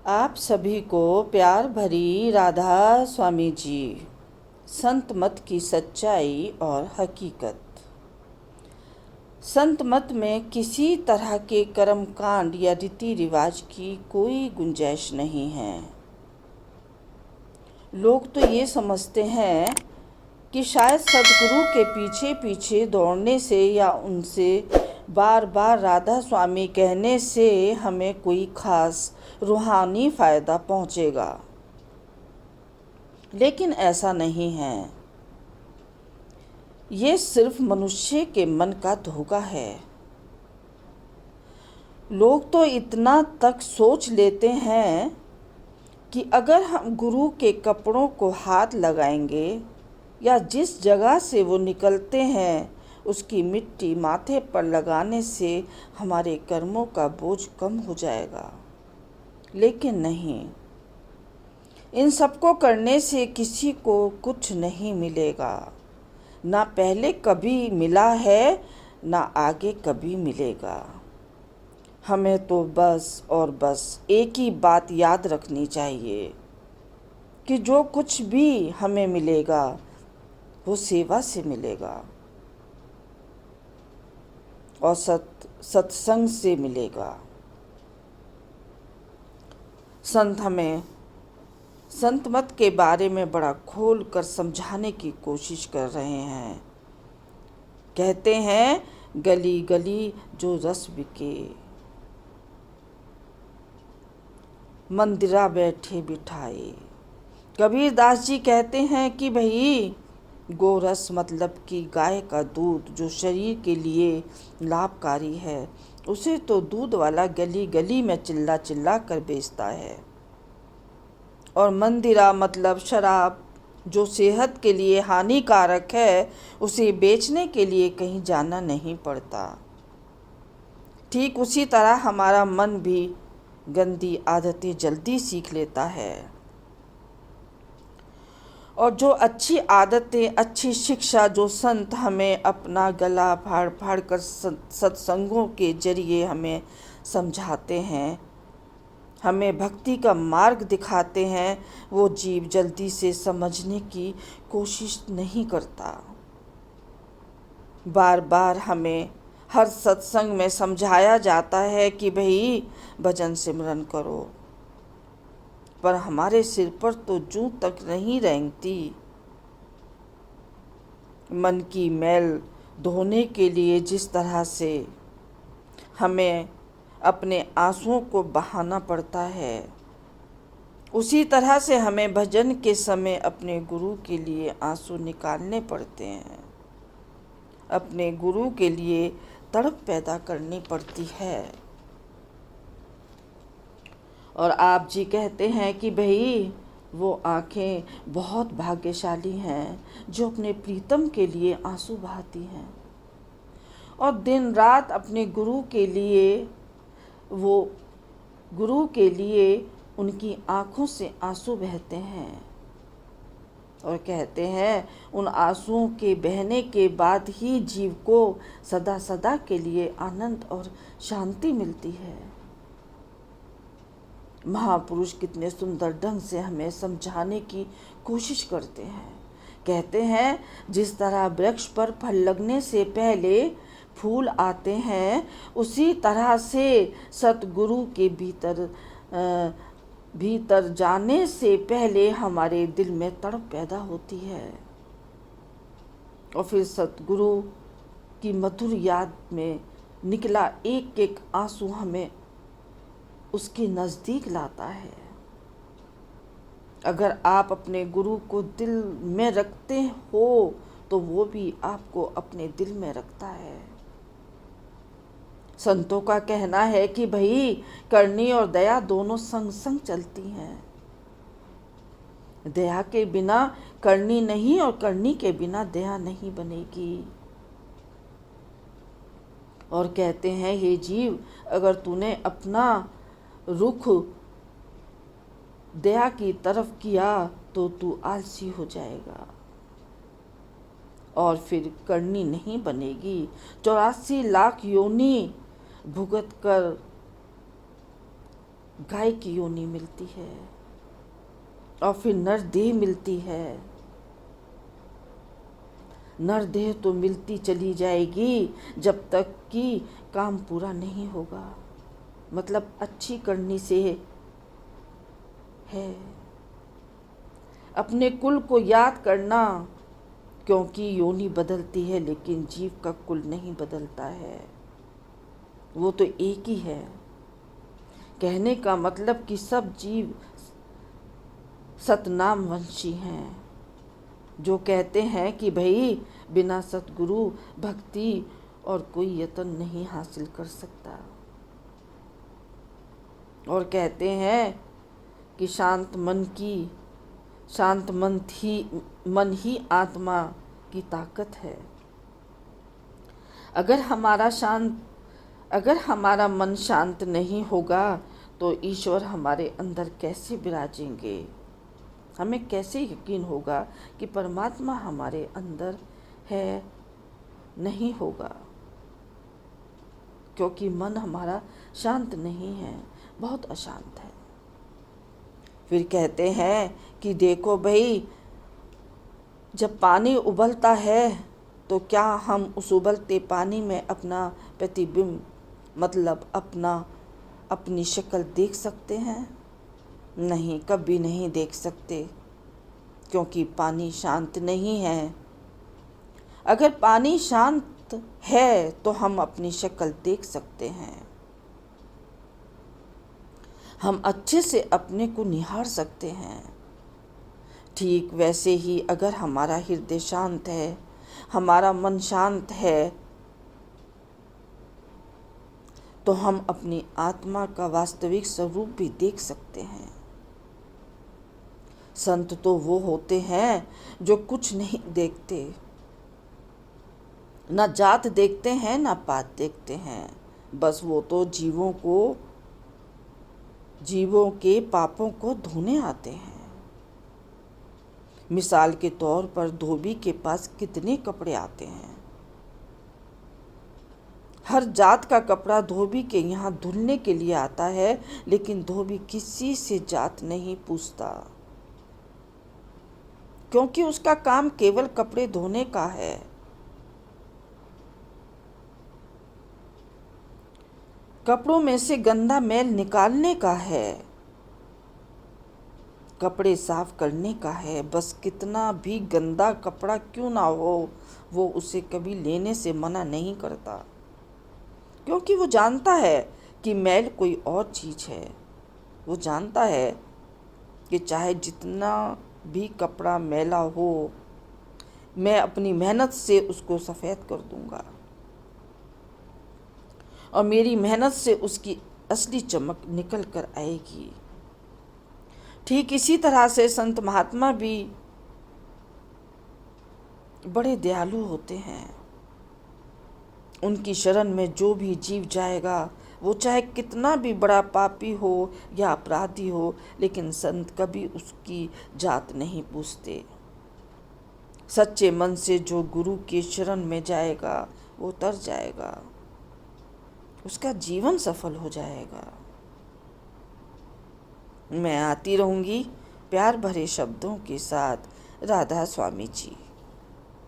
आप सभी को प्यार भरी राधा स्वामी जी। संत मत की सच्चाई और हकीकत। संत मत में किसी तरह के कर्मकांड या रीति रिवाज की कोई गुंजाइश नहीं है। लोग तो ये समझते हैं कि शायद सदगुरु के पीछे पीछे दौड़ने से या उनसे बार बार राधा स्वामी कहने से हमें कोई खास रूहानी फ़ायदा पहुंचेगा, लेकिन ऐसा नहीं है। ये सिर्फ मनुष्य के मन का धोखा है। लोग तो इतना तक सोच लेते हैं कि अगर हम गुरु के कपड़ों को हाथ लगाएंगे या जिस जगह से वो निकलते हैं उसकी मिट्टी माथे पर लगाने से हमारे कर्मों का बोझ कम हो जाएगा। लेकिन नहीं, इन सबको करने से किसी को कुछ नहीं मिलेगा। ना पहले कभी मिला है, ना आगे कभी मिलेगा। हमें तो बस और बस एक ही बात याद रखनी चाहिए कि जो कुछ भी हमें मिलेगा वो सेवा से मिलेगा और सत्संग से मिलेगा। संत हमें संत मत के बारे में बड़ा खोल कर समझाने की कोशिश कर रहे हैं। कहते हैं, गली गली जो रस बिके, मंदिरा बैठे बिठाए। कबीरदास जी कहते हैं कि भाई गोरस मतलब कि गाय का दूध जो शरीर के लिए लाभकारी है, उसे तो दूध वाला गली गली में चिल्ला चिल्ला कर बेचता है। और मंदिरा मतलब शराब जो सेहत के लिए हानिकारक है, उसे बेचने के लिए कहीं जाना नहीं पड़ता। ठीक उसी तरह हमारा मन भी गंदी आदतें जल्दी सीख लेता है और जो अच्छी आदतें, अच्छी शिक्षा जो संत हमें अपना गला फाड़ फाड़ कर सत्संगों के जरिए हमें समझाते हैं, हमें भक्ति का मार्ग दिखाते हैं, वो जीव जल्दी से समझने की कोशिश नहीं करता। बार बार हमें हर सत्संग में समझाया जाता है कि भाई भजन सिमरन करो, पर हमारे सिर पर तो जूं तक नहीं रेंगती। मन की मैल धोने के लिए जिस तरह से हमें अपने आंसुओं को बहाना पड़ता है, उसी तरह से हमें भजन के समय अपने गुरु के लिए आंसू निकालने पड़ते हैं। अपने गुरु के लिए तड़प पैदा करनी पड़ती है। और आप जी कहते हैं कि भाई वो आँखें बहुत भाग्यशाली हैं जो अपने प्रीतम के लिए आंसू बहाती हैं और दिन रात अपने गुरु के लिए उनकी आँखों से आंसू बहते हैं। और कहते हैं उन आंसुओं के बहने के बाद ही जीव को सदा सदा के लिए आनंद और शांति मिलती है। महापुरुष कितने सुंदर ढंग से हमें समझाने की कोशिश करते हैं। कहते हैं, जिस तरह वृक्ष पर फल लगने से पहले फूल आते हैं, उसी तरह से सतगुरु के भीतर जाने से पहले हमारे दिल में तड़प पैदा होती है और फिर सतगुरु की मधुर याद में निकला एक एक आंसू हमें उसके नज़दीक लाता है। अगर आप अपने गुरु को दिल में रखते हो तो वो भी आपको अपने दिल में रखता है। संतों का कहना है कि भाई करनी और दया दोनों संग संग चलती हैं। दया के बिना करनी नहीं और करनी के बिना दया नहीं बनेगी। और कहते हैं, हे जीव, अगर तूने अपना रुख दया की तरफ किया तो तू आलसी हो जाएगा और फिर करनी नहीं बनेगी। 84 लाख योनि भुगत कर गाय की योनि मिलती है और फिर नरदेह मिलती है। नरदेह तो मिलती चली जाएगी जब तक कि काम पूरा नहीं होगा, मतलब अच्छी करनी से है। अपने कुल को याद करना, क्योंकि योनि बदलती है लेकिन जीव का कुल नहीं बदलता है, वो तो एक ही है। कहने का मतलब कि सब जीव सतनाम वंशी हैं, जो कहते हैं कि भाई बिना सतगुरु भक्ति और कोई यतन नहीं हासिल कर सकता, और कहते हैं कि शांत मन ही आत्मा की ताकत है। अगर हमारा मन शांत नहीं होगा तो ईश्वर हमारे अंदर कैसे विराजेंगे? हमें कैसे यकीन होगा कि परमात्मा हमारे अंदर है? नहीं होगा, क्योंकि मन हमारा शांत नहीं है, बहुत अशांत है। फिर कहते हैं कि देखो भाई, जब पानी उबलता है तो क्या हम उस उबलते पानी में अपना प्रतिबिंब, मतलब अपनी शक्ल देख सकते हैं? नहीं, कभी नहीं देख सकते, क्योंकि पानी शांत नहीं है। अगर पानी शांत है तो हम अपनी शक्ल देख सकते हैं, हम अच्छे से अपने को निहार सकते हैं। ठीक वैसे ही अगर हमारा हृदय शांत है, हमारा मन शांत है, तो हम अपनी आत्मा का वास्तविक स्वरूप भी देख सकते हैं। संत तो वो होते हैं जो कुछ नहीं देखते, ना जात देखते हैं ना पात देखते हैं, बस वो तो जीवों के पापों को धोने आते हैं। मिसाल के तौर पर धोबी के पास कितने कपड़े आते हैं। हर जात का कपड़ा धोबी के यहाँ धुलने के लिए आता है, लेकिन धोबी किसी से जात नहीं पूछता, क्योंकि उसका काम केवल कपड़े धोने का है। कपड़ों में से गंदा मैल निकालने का है, कपड़े साफ करने का है। बस कितना भी गंदा कपड़ा क्यों ना हो, वो उसे कभी लेने से मना नहीं करता, क्योंकि वो जानता है कि मैल कोई और चीज़ है। वो जानता है कि चाहे जितना भी कपड़ा मैला हो, मैं अपनी मेहनत से उसको सफ़ेद कर दूंगा, और मेरी मेहनत से उसकी असली चमक निकल कर आएगी। ठीक इसी तरह से संत महात्मा भी बड़े दयालु होते हैं। उनकी शरण में जो भी जीव जाएगा, वो चाहे कितना भी बड़ा पापी हो या अपराधी हो, लेकिन संत कभी उसकी जात नहीं पूछते। सच्चे मन से जो गुरु के शरण में जाएगा वो तर जाएगा, उसका जीवन सफल हो जाएगा। मैं आती रहूँगी प्यार भरे शब्दों के साथ। राधा स्वामी जी।